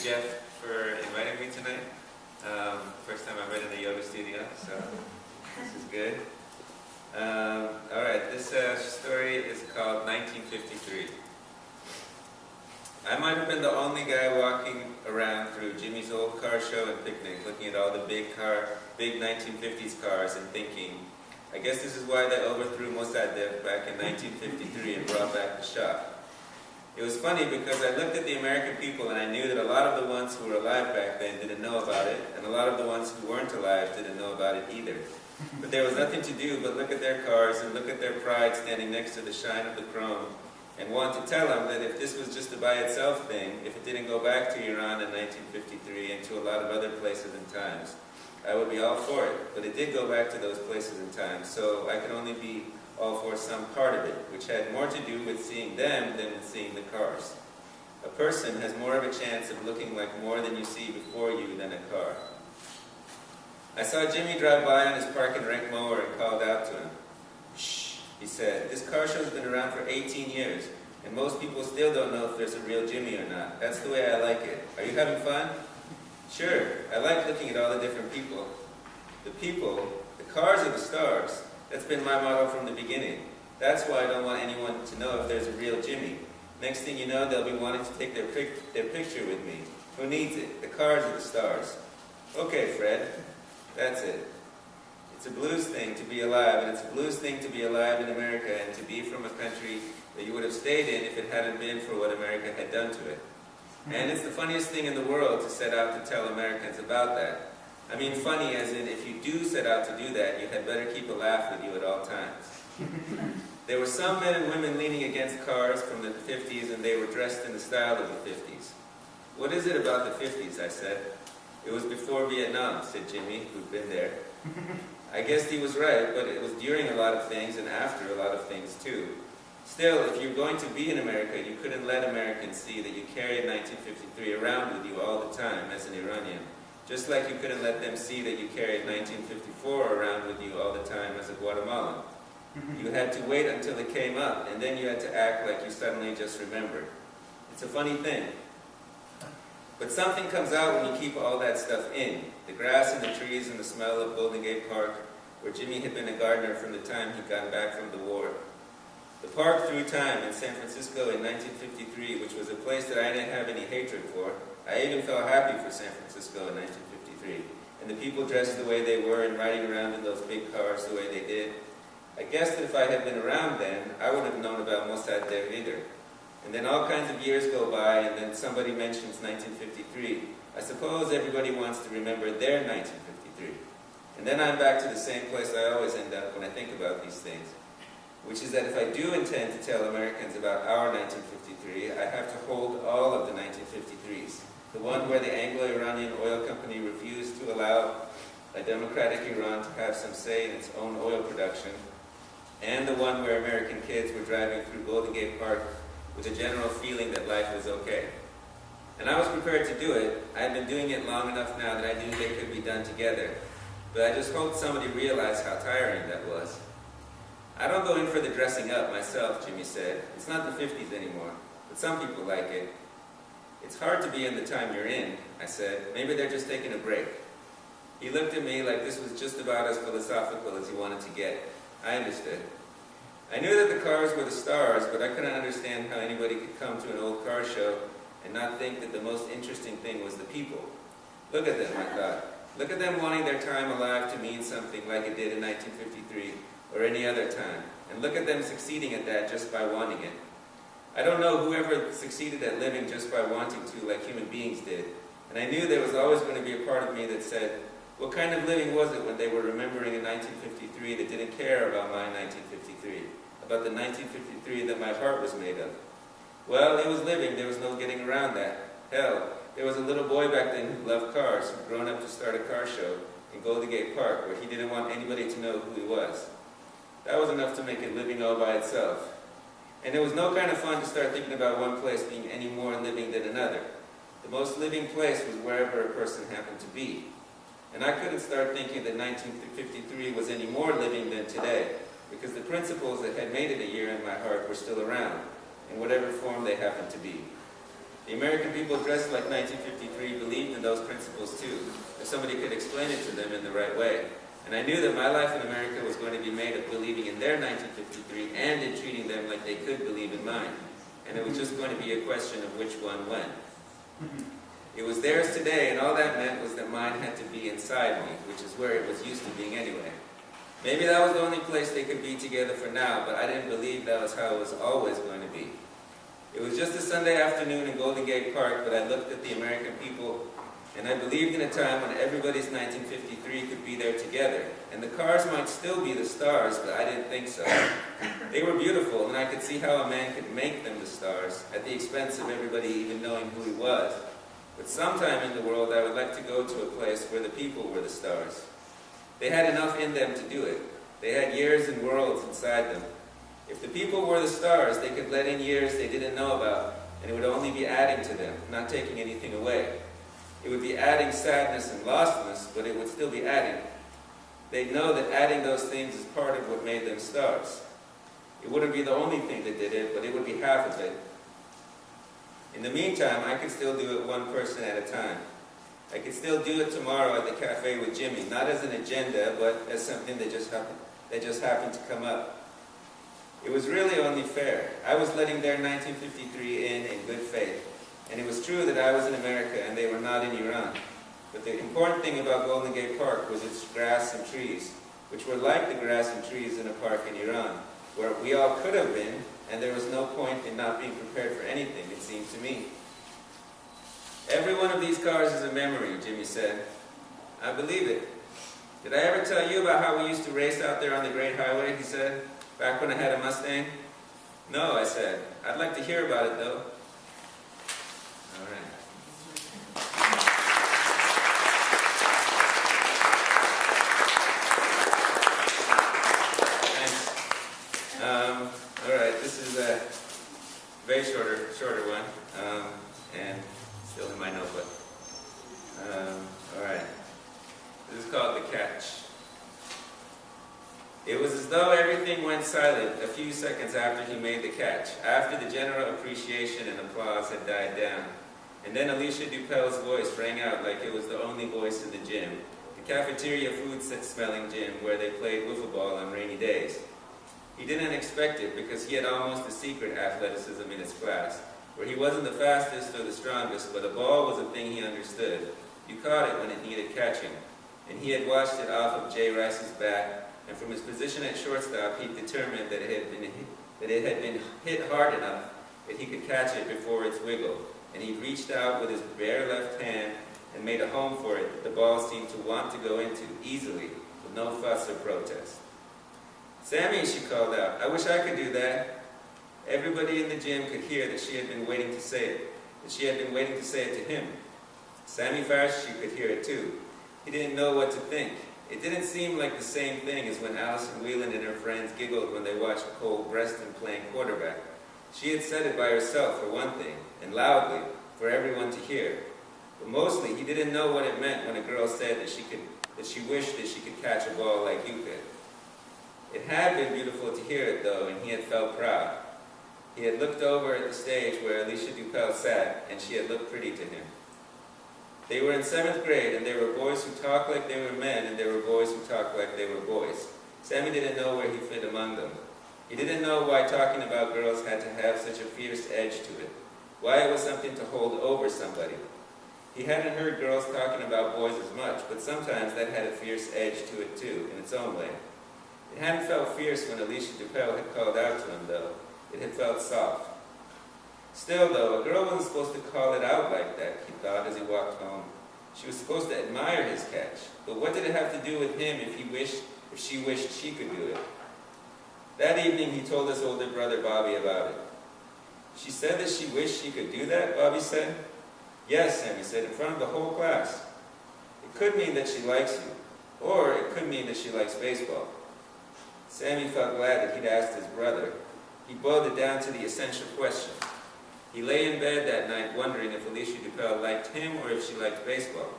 Jeff for inviting me tonight. First time I've been in the yoga studio, so this is good. Alright, this story is called 1953. I might have been the only guy walking around through Jimmy's old car show and picnic, looking at all the big 1950s cars and thinking, I guess this is why they overthrew Mossadegh back in 1953 and brought back the Shah. It was funny because I looked at the American people and I knew that a lot of the ones who were alive back then didn't know about it, and a lot of the ones who weren't alive didn't know about it either. But there was nothing to do but look at their cars and look at their pride standing next to the shine of the chrome, and want to tell them that if this was just a by itself thing, if it didn't go back to Iran in 1953 and to a lot of other places and times, I would be all for it. But it did go back to those places and times, so I could only be all for some part of it, which had more to do with seeing them than with seeing the cars. A person has more of a chance of looking like more than you see before you than a car. I saw Jimmy drive by on his park and rec mower and called out to him. Shh, he said, this car show's been around for 18 years, and most people still don't know if there's a real Jimmy or not. That's the way I like it. Are you having fun? Sure, I like looking at all the different people. The people, the cars are the stars. That's been my motto from the beginning. That's why I don't want anyone to know if there's a real Jimmy. Next thing you know, they'll be wanting to take their picture with me. Who needs it? The cars are the stars. Okay, Fred. That's it. It's a blues thing to be alive, and it's a blues thing to be alive in America and to be from a country that you would have stayed in if it hadn't been for what America had done to it. And it's the funniest thing in the world to set out to tell Americans about that. I mean funny as in, if you do set out to do that, you had better keep a laugh with you at all times. There were some men and women leaning against cars from the 50s, and they were dressed in the style of the 50s. What is it about the 50s, I said. It was before Vietnam, said Jimmy, who'd been there. I guessed he was right, but it was during a lot of things and after a lot of things too. Still, if you're going to be in America, you couldn't let Americans see that you carried 1953 around with you all the time as an Iranian. Just like you couldn't let them see that you carried 1954 around with you all the time as a Guatemalan. You had to wait until it came up, and then you had to act like you suddenly just remembered. It's a funny thing. But something comes out when you keep all that stuff in. The grass and the trees and the smell of Golden Gate Park, where Jimmy had been a gardener from the time he'd gotten back from the war. The park through time in San Francisco in 1953, which was a place that I didn't have any hatred for. I even felt happy for San Francisco in 1953. And the people dressed the way they were and riding around in those big cars the way they did. I guess that if I had been around then, I wouldn't have known about Mossadegh either. And then all kinds of years go by, and then somebody mentions 1953. I suppose everybody wants to remember their 1953. And then I'm back to the same place I always end up when I think about these things, which is that if I do intend to tell Americans about our 1953, I have to hold all of the 1953s. The one where the Anglo-Iranian oil company refused to allow a democratic Iran to have some say in its own oil production, and the one where American kids were driving through Golden Gate Park with a general feeling that life was okay. And I was prepared to do it. I had been doing it long enough now that I knew they could be done together. But I just hoped somebody realized how tiring that was. I don't go in for the dressing up myself, Jimmy said. It's not the 50s anymore, but some people like it. It's hard to be in the time you're in, I said. Maybe they're just taking a break. He looked at me like this was just about as philosophical as he wanted to get. I understood. I knew that the cars were the stars, but I couldn't understand how anybody could come to an old car show and not think that the most interesting thing was the people. Look at them, I thought. Look at them wanting their time alive to mean something like it did in 1953 or any other time. And look at them succeeding at that just by wanting it. I don't know whoever succeeded at living just by wanting to like human beings did. And I knew there was always going to be a part of me that said, what kind of living was it when they were remembering in 1953 that didn't care about my 1953, about the 1953 that my heart was made of? Well, it was living. There was no getting around that. Hell, there was a little boy back then who loved cars, who'd grown up to start a car show in Golden Gate Park, where he didn't want anybody to know who he was. That was enough to make it living all by itself. And it was no kind of fun to start thinking about one place being any more living than another. The most living place was wherever a person happened to be. And I couldn't start thinking that 1953 was any more living than today, because the principles that had made it a year in my heart were still around, in whatever form they happened to be. The American people dressed like 1953 believed in those principles too, if somebody could explain it to them in the right way. And I knew that my life in America was going to be made of believing in their 1953 and in treating them like they could believe in mine. And it was just going to be a question of which one when. It was theirs today, and all that meant was that mine had to be inside me, which is where it was used to being anyway. Maybe that was the only place they could be together for now, but I didn't believe that was how it was always going to be. It was just a Sunday afternoon in Golden Gate Park, but I looked at the American people, and I believed in a time when everybody's 1953 could be there together. And the cars might still be the stars, but I didn't think so. They were beautiful, and I could see how a man could make them the stars, at the expense of everybody even knowing who he was. But sometime in the world, I would like to go to a place where the people were the stars. They had enough in them to do it. They had years and worlds inside them. If the people were the stars, they could let in years they didn't know about, and it would only be adding to them, not taking anything away. It would be adding sadness and lostness, but it would still be adding. They'd know that adding those things is part of what made them stars. It wouldn't be the only thing that did it, but it would be half of it. In the meantime, I could still do it one person at a time. I could still do it tomorrow at the cafe with Jimmy, not as an agenda, but as something that just happened to come up. It was really only fair. I was letting their 1953 in good faith. And it was true that I was in America and they were not in Iran. But the important thing about Golden Gate Park was its grass and trees, which were like the grass and trees in a park in Iran, where we all could have been, and there was no point in not being prepared for anything, it seemed to me. Every one of these cars is a memory, Jimmy said. I believe it. Did I ever tell you about how we used to race out there on the Great Highway, he said, back when I had a Mustang? No, I said. I'd like to hear about it, though. All right. Thanks. All right, this is a very shorter one, and still in my notebook. All right. This is called The Catch. It was as though everything went silent a few seconds after he made the catch, after the general appreciation and applause had died down. And then Alicia Dupel's voice rang out like it was the only voice in the gym, the cafeteria food-smelling gym where they played wiffle ball on rainy days. He didn't expect it because he had almost a secret athleticism in his class, where he wasn't the fastest or the strongest, but a ball was a thing he understood. You caught it when it needed catching. And he had watched it off of Jay Rice's bat, and from his position at shortstop, he determined that it had been hit hard enough that he could catch it before its wiggle. And he reached out with his bare left hand and made a home for it that the ball seemed to want to go into easily, with no fuss or protest. Sammy, she called out, I wish I could do that. Everybody in the gym could hear that she had been waiting to say it, that she had been waiting to say it to him. Sammy Farshi could hear it too. He didn't know what to think. It didn't seem like the same thing as when Allison Whelan and her friends giggled when they watched Cole Breston playing quarterback. She had said it by herself, for one thing, and loudly, for everyone to hear. But mostly, he didn't know what it meant when a girl said that she wished that she could catch a ball like you could. It had been beautiful to hear it, though, and he had felt proud. He had looked over at the stage where Alicia Dupel sat, and she had looked pretty to him. They were in 7th grade, and there were boys who talked like they were men, and there were boys who talked like they were boys. Sammy didn't know where he fit among them. He didn't know why talking about girls had to have such a fierce edge to it, why it was something to hold over somebody. He hadn't heard girls talking about boys as much, but sometimes that had a fierce edge to it too, in its own way. It hadn't felt fierce when Alicia Dupel had called out to him, though. It had felt soft. Still, though, a girl wasn't supposed to call it out like that, he thought as he walked home. She was supposed to admire his catch. But what did it have to do with him if she wished she could do it? That evening, he told his older brother, Bobby, about it. She said that she wished she could do that, Bobby said. Yes, Sammy said, in front of the whole class. It could mean that she likes you, or it could mean that she likes baseball. Sammy felt glad that he'd asked his brother. He boiled it down to the essential question. He lay in bed that night wondering if Alicia Dupel liked him or if she liked baseball.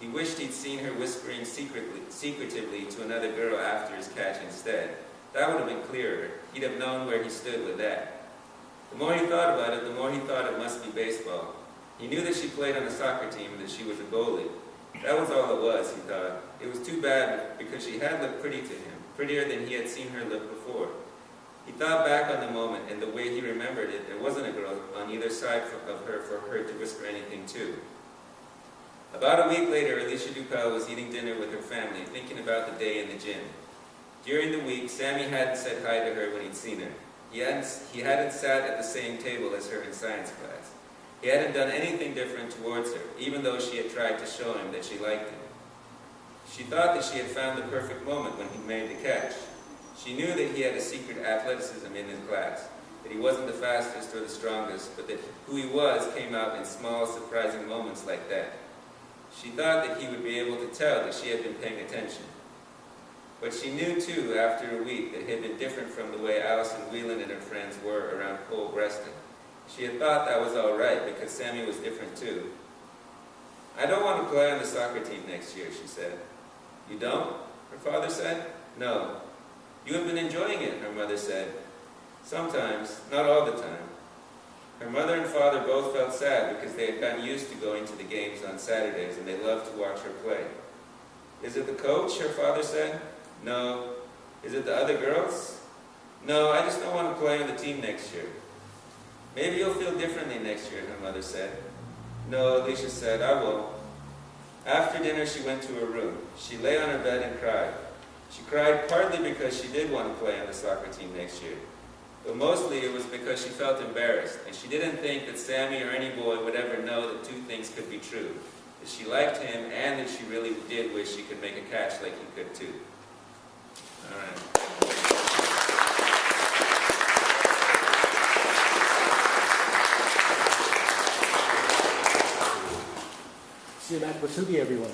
He wished he'd seen her whispering secretively to another girl after his catch instead. That would have been clearer. He'd have known where he stood with that. The more he thought about it, the more he thought it must be baseball. He knew that she played on a soccer team and that she was a goalie. That was all it was, he thought. It was too bad because she had looked pretty to him, prettier than he had seen her look before. He thought back on the moment, and the way he remembered it, there wasn't a girl on either side of her for her to whisper anything to. About a week later, Alicia Dupel was eating dinner with her family, thinking about the day in the gym. During the week, Sammy hadn't said hi to her when he'd seen her. He hadn't sat at the same table as her in science class. He hadn't done anything different towards her, even though she had tried to show him that she liked him. She thought that she had found the perfect moment when he made the catch. She knew that he had a secret athleticism in his class, that he wasn't the fastest or the strongest, but that who he was came out in small, surprising moments like that. She thought that he would be able to tell that she had been paying attention. But she knew, too, after a week, that he had been different from the way Allison Whelan and her friends were around Cole Breston. She had thought that was all right, because Sammy was different, too. "I don't want to play on the soccer team next year," she said. "You don't?" her father said. "No." "You have been enjoying it," her mother said. "Sometimes, not all the time." Her mother and father both felt sad because they had gotten used to going to the games on Saturdays and they loved to watch her play. "Is it the coach?" her father said. "No." "Is it the other girls?" "No, I just don't want to play on the team next year." "Maybe you'll feel differently next year," her mother said. "No," Alicia said, "I won't." After dinner, she went to her room. She lay on her bed and cried. She cried partly because she did want to play on the soccer team next year, but mostly it was because she felt embarrassed, and she didn't think that Sammy or any boy would ever know that two things could be true, that she liked him and that she really did wish she could make a catch like he could too. All right. Siamak Vossoughi, everyone.